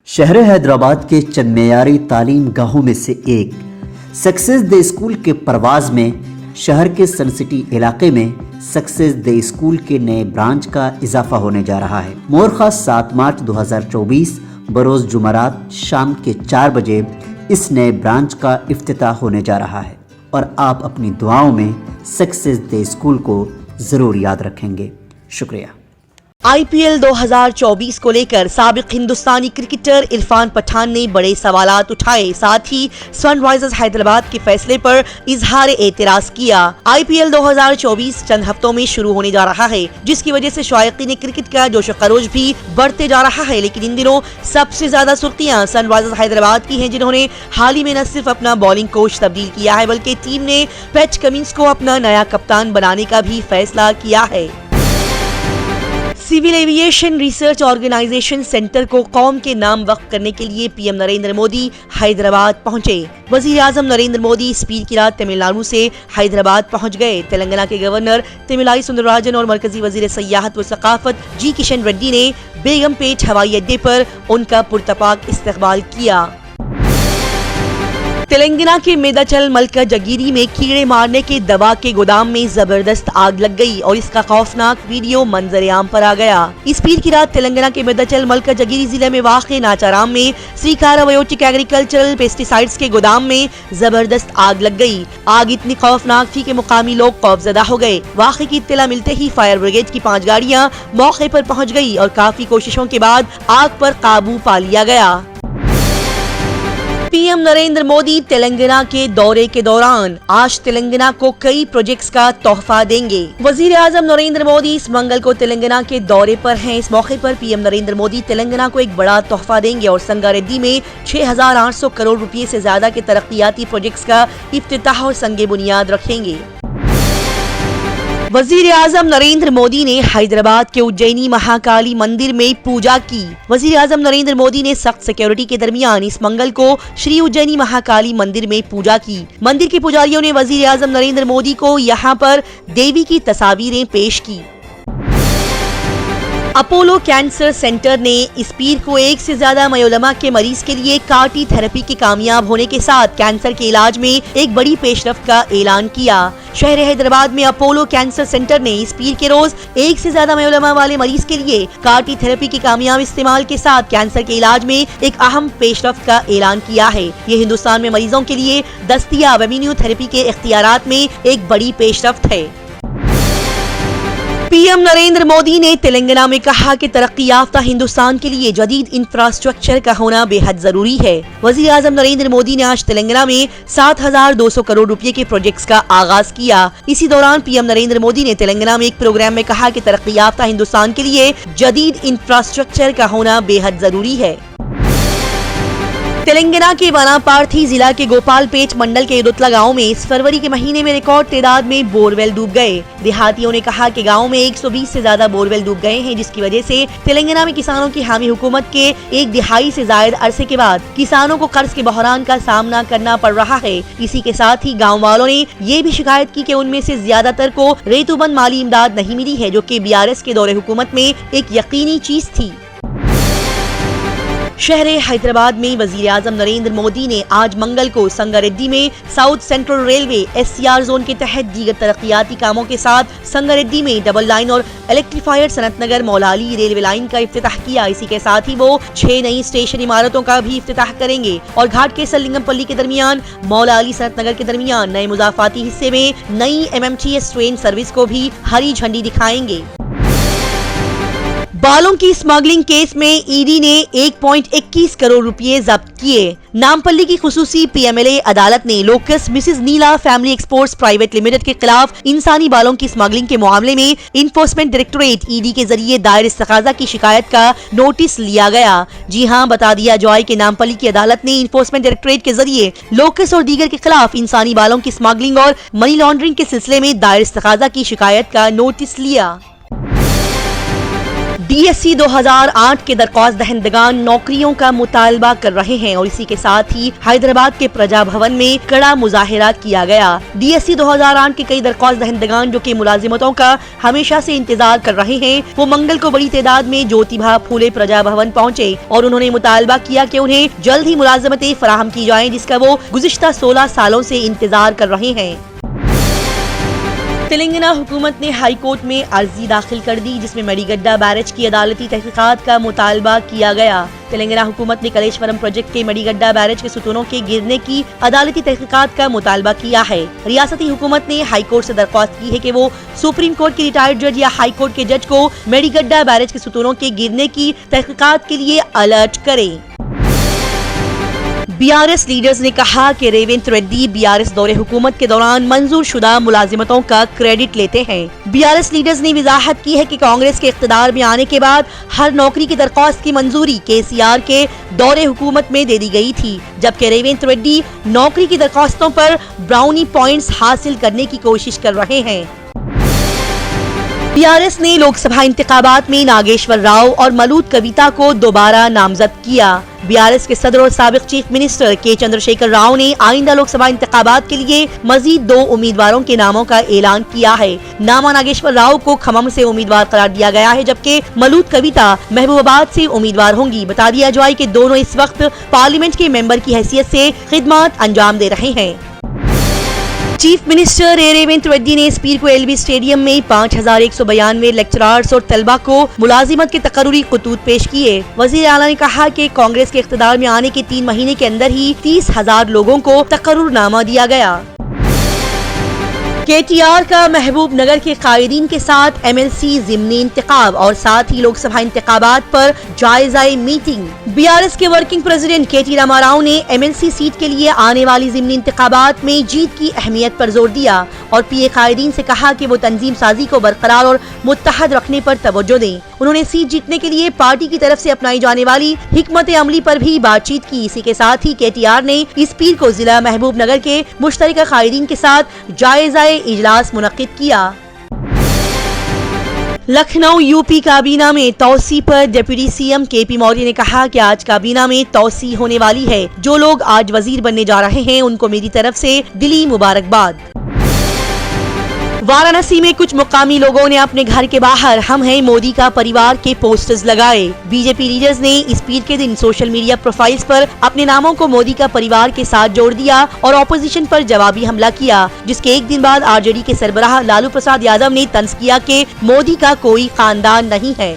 شہر حیدرآباد کے چند معیاری تعلیم گاہوں میں سے ایک سکسیس دے اسکول کے پرواز میں شہر کے سن سٹی علاقے میں سکسیس دے اسکول کے نئے برانچ کا اضافہ ہونے جا رہا ہے۔ مورخہ 7 مارچ 2024 بروز جمعرات شام کے 4 بجے اس نئے برانچ کا افتتاح ہونے جا رہا ہے اور آپ اپنی دعاؤں میں سکسیس دے اسکول کو ضرور یاد رکھیں گے۔ شکریہ۔ IPL 2024 کو لے کر سابق ہندوستانی کرکٹر عرفان پٹھان نے بڑے سوالات اٹھائے، ساتھ ہی سن رائزرز حیدرآباد کے فیصلے پر اظہار اعتراض کیا۔ IPL 2024 چند ہفتوں میں شروع ہونے جا رہا ہے، جس کی وجہ سے شائقین کرکٹ کا جوش و خروش بھی بڑھتے جا رہا ہے، لیکن ان دنوں سب سے زیادہ سرخیاں سن رائزرز حیدرآباد کی ہیں، جنہوں نے حال ہی میں نہ صرف اپنا بالنگ کوچ تبدیل کیا ہے بلکہ ٹیم نے پیٹ کمنس کو اپنا نیا کپتان بنانے کا بھی فیصلہ کیا ہے۔ Civil aviation research organisation centre کو قوم کے نام وقف کرنے کے لیے PM نریندر مودی حیدرآباد پہنچے۔ وزیر اعظم نریندر مودی اس پیر کی رات تمل ناڈو سے حیدرآباد پہنچ گئے۔ تلنگانہ کے گورنر تملائی سندرراجن اور مرکزی وزیر سیاحت و ثقافت جی کشن ریڈی نے بیگم پیٹ ہوائی اڈے پر ان کا پرتپاک استقبال کیا۔ تلنگانہ کے میداچل ملکہ جگیری میں کیڑے مارنے کے دوا کے گودام میں زبردست آگ لگ گئی اور اس کا خوفناک ویڈیو منظر عام پر آ گیا۔ اس پیر کی رات تلنگانہ کے میداچل ملکہ جگیری ضلع میں واقع ناچارام میں سریکارا بایوٹک ایگریکلچرل پیسٹیسائیڈز کے گودام میں زبردست آگ لگ گئی۔ آگ اتنی خوفناک تھی کہ مقامی لوگ خوفزدہ ہو گئے۔ واقعے کی اطلاع ملتے ہی فائر بریگیڈ کی 5 گاڑیاں موقع پر پہنچ گئی اور کافی کوششوں کے بعد آگ پر قابو پا لیا گیا۔ PM نریندر مودی تلنگانہ کے دورے کے دوران آج تلنگانہ کو کئی پروجیکٹس کا تحفہ دیں گے۔ وزیر اعظم نریندر مودی اس منگل کو تلنگانہ کے دورے پر ہیں۔ اس موقع پر PM نریندر مودی تلنگانہ کو ایک بڑا تحفہ دیں گے اور سنگاریڈی میں 6,800 کروڑ روپے سے زیادہ کے ترقیاتی پروجیکٹس کا افتتاح اور سنگ بنیاد رکھیں گے۔ وزیر اعظم نریندر مودی نے حیدرآباد کے اجینی مہاکالی مندر میں پوجا کی۔ وزیر اعظم نریندر مودی نے سخت سیکیورٹی کے درمیان اس منگل کو شری اجینی مہاکالی مندر میں پوجا کی۔ مندر کے پجاریوں نے وزیر اعظم نریندر مودی کو یہاں پر دیوی کی تصاویریں پیش کی۔ اپولو کینسر سینٹر نے اس پیر کو 1 سے زیادہ میولاما کے مریض کے لیے کارٹی تھراپی کے کامیاب ہونے کے ساتھ کینسر کے علاج میں ایک بڑی پیش رفت کا اعلان کیا۔ شہر حیدرآباد میں اپولو کینسر سینٹر نے اس پیر کے روز 1 سے زیادہ میولاما والے مریض کے لیے کارٹی تھراپی کے کامیاب استعمال کے ساتھ کینسر کے علاج میں ایک اہم پیش رفت کا اعلان کیا ہے۔ یہ ہندوستان میں مریضوں کے لیے دستیاب امیونو تھراپی کے اختیارات میں ایک بڑی پیش رفت ہے۔ PM نریندر مودی نے تلنگانہ میں کہا کہ ترقی یافتہ ہندوستان کے لیے جدید انفراسٹرکچر کا ہونا بے حد ضروری ہے۔ وزیر اعظم نریندر مودی نے آج تلنگانہ میں 7,200 کروڑ روپے کے پروجیکٹس کا آغاز کیا۔ اسی دوران PM نریندر مودی نے تلنگانہ میں ایک پروگرام میں کہا کہ ترقی یافتہ ہندوستان کے لیے جدید انفراسٹرکچر کا ہونا بے حد ضروری ہے۔ تلنگانہ کے واناپارتھی ضلع کے گوپال پیٹ منڈل کے دتلا گاؤں میں اس فروری کے مہینے میں ریکارڈ تعداد میں بورویل ڈوب گئے۔ دیہاتیوں نے کہا کہ گاؤں میں 120 سے زیادہ بورویل ڈوب گئے ہیں، جس کی وجہ سے تلنگانہ میں کسانوں کی حامی حکومت کے 1 دہائی سے زائد عرصے کے بعد کسانوں کو قرض کے بحران کا سامنا کرنا پڑ رہا ہے۔ اسی کے ساتھ ہی گاؤں والوں نے یہ بھی شکایت کی کہ ان میں سے زیادہ تر کو ریتوبند مالی امداد نہیں ملی ہے، جو کہ BRS کے دور حکومت میں ایک یقینی چیز تھی۔ شہر حیدرآباد میں وزیر اعظم نریندر مودی نے آج منگل کو سنگاریڈی میں south central railway SCR zone کے تحت دیگر ترقیاتی کاموں کے ساتھ سنگاریڈی میں ڈبل لائن اور الیکٹریفائڈ صنعت نگر مولا علی ریلوے لائن کا افتتاح کیا۔ اسی کے ساتھ ہی وہ 6 نئی اسٹیشن عمارتوں کا بھی افتتاح کریں گے اور گھاٹ کے سلنگم پلی کے درمیان مولا علی صنعت نگر کے درمیان نئے مضافاتی حصے میں نئی MMTS ٹرین سروس کو بھی ہری جھنڈی دکھائیں گے۔ بالوں کی اسمگلنگ کیس میں ED نے 1.21 کروڑ روپے ضبط کیے۔ نامپلی کی خصوصی PMLA عدالت نے لوکس مسز نیلا فیملی ایکسپورٹس پرائیویٹ لمیٹڈ کے خلاف انسانی بالوں کی اسمگلنگ کے معاملے میں انفورسمنٹ ڈائریکٹوریٹ ED کے ذریعے دائر استغاثہ کی شکایت کا نوٹس لیا گیا۔ جی ہاں، بتا دیا جائے کہ نامپلی کی عدالت نے انفورسمنٹ ڈائریکٹوریٹ کے ذریعے لوکس اور دیگر کے خلاف انسانی بالوں کی اسمگلنگ اور منی لانڈرنگ کے سلسلے میں دائر استغاثہ کی شکایت کا نوٹس لیا۔ DSC 2008 के दरख्वास्त दहंदगान नौकरियों का मुतालबा कर रहे हैं और इसी के साथ ही हैदराबाद के प्रजा भवन में कड़ा मुजाहिरा किया गया। DSC 2008 के कई दरख्वास्त दहंदगान जो कि मुलाजिमतों का हमेशा से इंतजार कर रहे हैं, वो मंगल को बड़ी तादाद में ज्योतिबा फूले प्रजा भवन पहुंचे और उन्होंने मुतालबा किया कि उन्हें जल्द ही मुलाजमतें फराहम की जाएं, जिसका वो गुज़िश्ता 16 सालों से इंतजार कर रहे हैं। तेलंगाना हुकूमत ने हाई कोर्ट में अर्जी दाखिल कर दी, जिसमें मड़ीगड्डा बैरेज की अदालती तहकीकात का मुतालबा किया गया। तेलंगाना हुकूमत ने कलेश्वरम प्रोजेक्ट के मड़ीगड्डा बैरेज के सुतूनों के गिरने की अदालती तहकीकात का मुतालबा किया है। रियासती हुकूमत ने हाई कोर्ट से दरख्वास्त की है कि वो सुप्रीम कोर्ट के रिटायर्ड जज या हाई कोर्ट के जज को मड़ीगड्डा बैरेज के सुतूनों के गिरने की तहकीकात के लिए अलर्ट करे। BRS लीडर्स ने कहा कि रेवंत रेड्डी BRS दौरे हुकूमत के दौरान मंजूर शुदा मुलाजिमतों का क्रेडिट लेते हैं। BRS लीडर्स ने वजाहत की है कि कांग्रेस के इख्तिदार में आने के बाद हर नौकरी की दरख्वास्त की मंजूरी KCR के दौरे हुकूमत में दे दी गई थी, जबकि रेवंत रेड्डी नौकरी की दरख्वास्तों पर ब्राउनी पॉइंट्स हासिल करने की कोशिश कर रहे हैं। BRS ने लोकसभा इंतखाबात में नागेश्वर राव और मलूद कविता को दोबारा नामजद किया। BRS के सदर और साबिक चीफ मिनिस्टर के चंद्रशेखर राव ने आइंदा लोकसभा इंतखाबात के लिए मजीद 2 उम्मीदवारों के नामों का ऐलान किया है। नामा नागेश्वर राव को खम्मम से उम्मीदवार करार दिया गया है, जबकि मलूद कविता महबूबाबाद से उम्मीदवार होंगी। बता दिया जाए कि दोनों इस वक्त पार्लियामेंट के मेंबर की हैसियत से खिदमत अंजाम दे रहे हैं। चीफ मिनिस्टर रेवंत रेड्डी ने इस पीर को LB स्टेडियम में 5192 लेक्चरर्स और तलबा को मुलाजिमत के तकर्रुरी खतूत पेश किए। वजीर आला ने कहा कि कांग्रेस के इख्तिदार में आने के 3 महीने के अंदर ही 30,000 लोगों को तकर्रुरनामा दिया गया। KTR का महबूब नगर के कायदीन के साथ MLC ज़िमनी इंतखाब और साथ ही लोकसभा इंतखाबात पर जायज़ाई मीटिंग। BRS के वर्किंग प्रेसिडेंट KT रामाराव ने MLC सीट के लिए आने वाली ज़िमनी इंतखाबात में जीत की अहमियत पर जोर दिया और PA कायदीन से कहा कि वो तंजीम साजी को बरकरार और मुत्तहद रखने पर तवज्जो दें। उन्होंने सीट जीतने के लिए पार्टी की तरफ से अपनाई जाने वाली हिकमत अमली पर भी बातचीत की। इसी के साथ ही KTR ने इस पीर को जिला महबूब नगर के मुश्तरका कायदीन के साथ जायज़ाई इजलास मुनक्किद किया। लखनऊ UP काबीना में तौसी पर डिप्टी CM KP मौर्य ने कहा कि आज काबीना में तौसी होने वाली है। जो लोग आज वजीर बनने जा रहे हैं उनको मेरी तरफ से दिली मुबारकबाद। वाराणसी में कुछ मुकामी लोगों ने अपने घर के बाहर हम हैं मोदी का परिवार के पोस्टर्स लगाए। बीजेपी लीडर्स ने इस पीर के दिन सोशल मीडिया प्रोफाइल्स पर अपने नामों को मोदी का परिवार के साथ जोड़ दिया और ऑपोजिशन पर जवाबी हमला किया, जिसके एक दिन बाद RJD के सरबराह लालू प्रसाद यादव ने तंज किया कि मोदी का कोई खानदान नहीं है।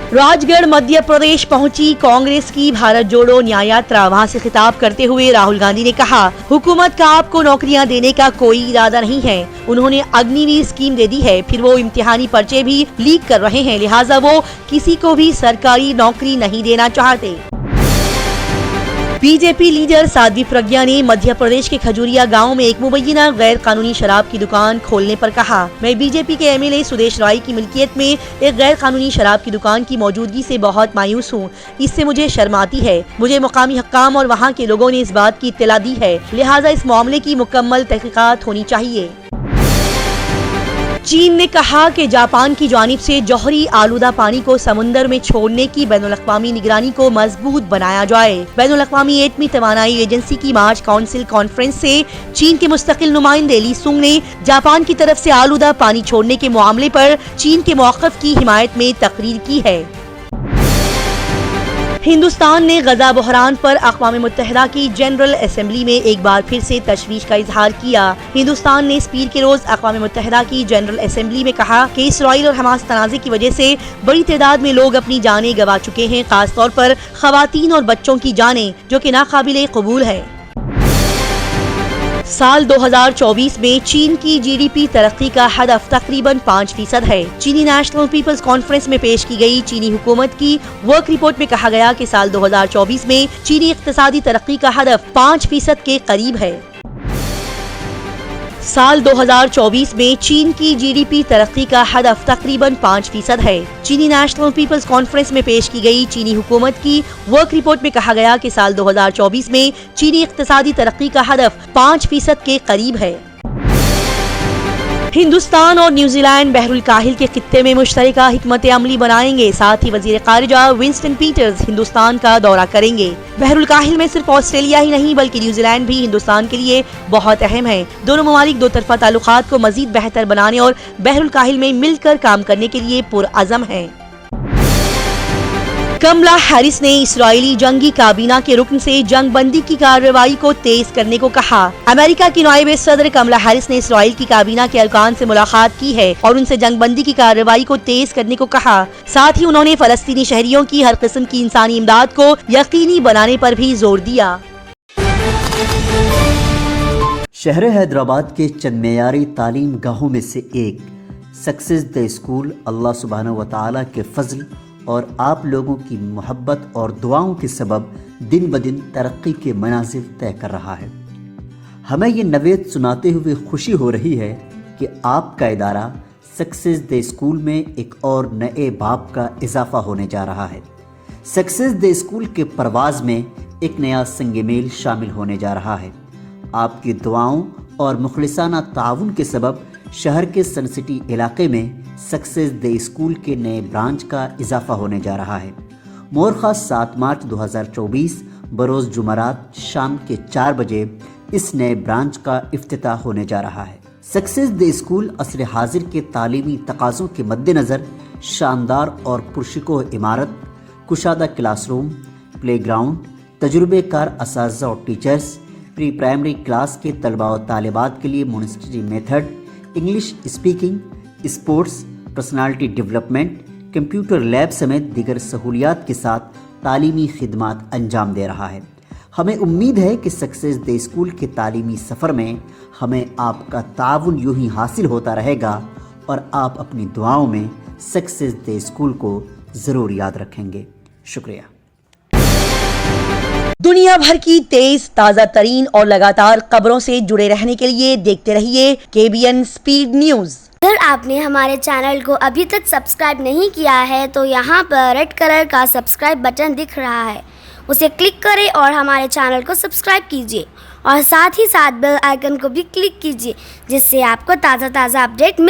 राजगढ़ मध्य प्रदेश पहुंची कांग्रेस की भारत जोड़ो न्याय यात्रा। वहां से खिताब करते हुए राहुल गांधी ने कहा, हुकूमत का आपको नौकरियां देने का कोई इरादा नहीं है। उन्होंने अग्निवीर स्कीम दे दी है, फिर वो इम्तिहानी पर्चे भी लीक कर रहे हैं, लिहाजा वो किसी को भी सरकारी नौकरी नहीं देना चाहते। बीजेपी लीडर साध्वी प्रज्ञा ने मध्य प्रदेश के खजूरिया गांव में एक मुबैना गैर कानूनी शराब की दुकान खोलने पर कहा, मैं बीजेपी के MLA सुदेश राय की मिल्कियत में एक गैर कानूनी शराब की दुकान की मौजूदगी से बहुत मायूस हूँ। इससे मुझे शर्म आती है। मुझे मुकामी हक्काम और वहाँ के लोगों ने इस बात की इत्तला दी है, लिहाजा इस मामले की मुकम्मल तहकीकात होनी चाहिए। चीन ने कहा कि जापान की जानिब से जौहरी आलूदा पानी को समुंदर में छोड़ने की बैनुल-अक़वामी निगरानी को मजबूत बनाया जाए। बैनुल-अक़वामी एटमी तवानाई एजेंसी की मार्च काउंसिल कॉन्फ्रेंस से चीन के मुस्तकिल नुमाइंदे ली सुंग ने जापान की तरफ से आलूदा पानी छोड़ने के मामले पर चीन के मौक़िफ़ की हिमायत में तकरीर की है। हिंदुस्तान ने गजा बहरान पर अक़वाम मुत्तहिदा की जनरल असेंबली में एक बार फिर से तशवीश का इजहार किया। हिंदुस्तान ने इस पीर के रोज अक़वाम मुत्तहिदा की जनरल असेंबली में कहा कि इसराइल और हमास तनाज़े की वजह से बड़ी तादाद में लोग अपनी जानें गंवा चुके हैं, खास तौर पर ख़वातीन और बच्चों की जानें, जो कि नाक़ाबिले क़बूल है। साल 2024 में चीन की GDP तरक्की का हदफ तकरीबन 5% है। चीनी नेशनल पीपल्स कॉन्फ्रेंस में पेश की गई चीनी हुकूमत की वर्क रिपोर्ट में कहा गया कि साल 2024 में चीनी इक़्तिसादी तरक्की का हदफ 5% के करीब है। साल 2024 में चीन की GDP तरक्की का हदफ तकरीबन 5% है। चीनी नेशनल पीपल्स कॉन्फ्रेंस में पेश की गई चीनी हुकूमत की वर्क रिपोर्ट में कहा गया कि साल 2024 में चीनी इक़्तिसादी तरक्की का हदफ 5% के करीब है। हिंदुस्तान और न्यूजीलैंड बहरुल काहिल के खित्ते में मुश्तरका हिकमत अमली बनाएंगे। साथ ही वजीर खारिजा विंस्टन पीटर्स हिंदुस्तान का दौरा करेंगे। बहरुल काहिल में सिर्फ ऑस्ट्रेलिया ही नहीं बल्कि न्यूजीलैंड भी हिंदुस्तान के लिए बहुत अहम है। दोनों ममालिक दो तरफा ताल्लुकात को मजीद बेहतर बनाने और बहरुल काहिल में मिलकर काम करने के लिए पुरअज़म है। कमला हैरिस ने इस्राएली जंगी काबीना के रुकन से जंग बंदी की कार्रवाई को तेज करने को कहा। अमेरिका की नायब सदर कमला हैरिस ने इसराइल की काबीना के अरकान से मुलाकात की है और उनसे जंग बंदी की कार्रवाई को तेज करने को कहा। साथ ही उन्होंने फलस्तीनी शहरियों की हर किस्म की इंसानी इमदाद को यकीनी बनाने पर भी जोर दिया। शहर हैदराबाद के चंद मेयारी तालीम गाहों में से एक सक्सेस द स्कूल अल्लाह सुब्हानहू व तआला के फजल और आप लोगों की मोहब्बत और दुआओं के सबब दिन ब दिन तरक्की के मनाजिल तय कर रहा है। हमें ये नवेद सुनाते हुए खुशी हो रही है कि आपका इदारा सक्सेस द स्कूल में एक और नए बाब का इजाफा होने जा रहा है। सक्सेस द स्कूल के परवाज़ में एक नया संग-ए-मेल शामिल होने जा रहा है। आपकी दुआओं और मुखलिसाना ताउन के सबब शहर के सन सिटी इलाके में सक्सेस द स्कूल के नए ब्रांच का इजाफा होने जा रहा है। मोरखा 7 मार्च 2024 बरोज़ जुमरात शाम के 4 बजे इस नए ब्रांच का इफ्तिताह होने जा रहा है। सक्सेस द स्कूल असर हाजिर के तालीमी तकाज़ों के मद्देनज़र शानदार और पुरशिकोह इमारत, कुशादा क्लासरूम, प्लेग्राउंड, तजुर्बेकार असातिज़ा और टीचर्स, प्री प्राइमरी क्लास के तलबा और तालिबात के लिए monetary method, English speaking, sports, personality development, computer lab समेत दीगर सहूलियात के साथ तालीमी खिदमात अंजाम दे रहा है। हमें उम्मीद है कि सक्सेस द स्कूल के तालीमी सफ़र में हमें आपका ताउन यूं ही हासिल होता रहेगा और आप अपनी दुआओं में सक्सेस द स्कूल को ज़रूर याद रखेंगे। शुक्रिया। दुनिया भर की तेज, ताज़ा तरीन और लगातार खबरों से जुड़े रहने के लिए देखते रहिए KBN स्पीड न्यूज़। अगर आपने हमारे चैनल को अभी तक सब्सक्राइब नहीं किया है तो यहाँ पर रेड कलर का सब्सक्राइब बटन दिख रहा है, उसे क्लिक करें और हमारे चैनल को सब्सक्राइब कीजिए और साथ ही साथ बेल आइकन को भी क्लिक कीजिए जिससे आपको ताज़ा अपडेट